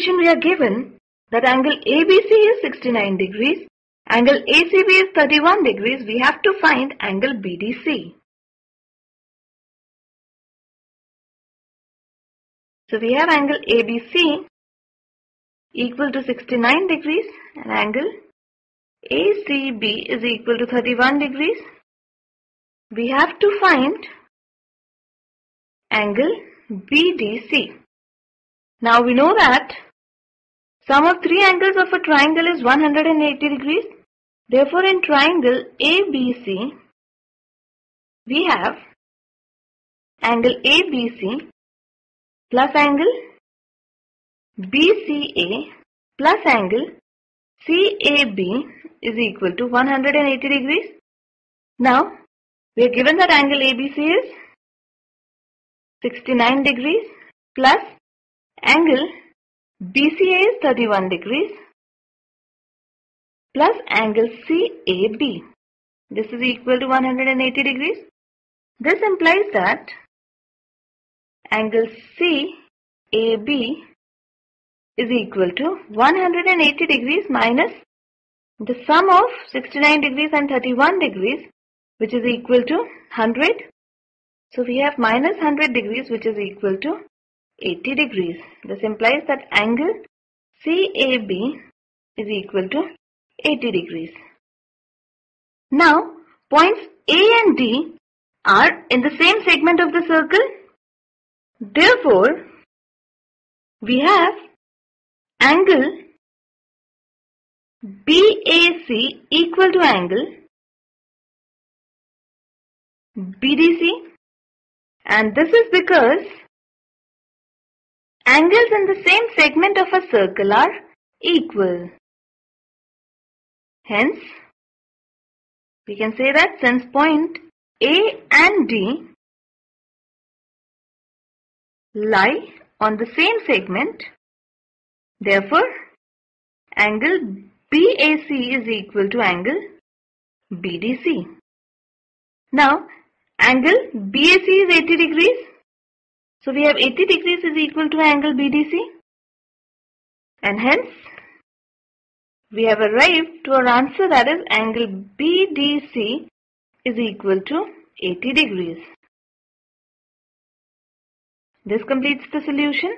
question we are given that angle ABC is 69 degrees, angle ACB is 31 degrees, we have to find angle BDC. So we have angle ABC equal to 69 degrees and angle ACB is equal to 31 degrees. We have to find angle BDC. Now we know that sum of three angles of a triangle is 180 degrees. Therefore, in triangle ABC, we have angle ABC plus angle BCA plus angle CAB is equal to 180 degrees. Now, we are given that angle ABC is 69 degrees plus angle BCA is 31 degrees plus angle CAB. This is equal to 180 degrees. This implies that angle CAB is equal to 180 degrees minus the sum of 69 degrees and 31 degrees, which is equal to 100. So we have minus 100 degrees, which is equal to 80 degrees. This implies that angle CAB is equal to 80 degrees. Now, points A and D are in the same segment of the circle. Therefore, we have angle BAC equal to angle BDC, and this is because angles in the same segment of a circle are equal. Hence, we can say that since point A and D lie on the same segment, therefore, angle BAC is equal to angle BDC. Now, angle BAC is 80 degrees. So, we have 80 degrees is equal to angle BDC. And hence, we have arrived to our answer, that is angle BDC is equal to 80 degrees. This completes the solution.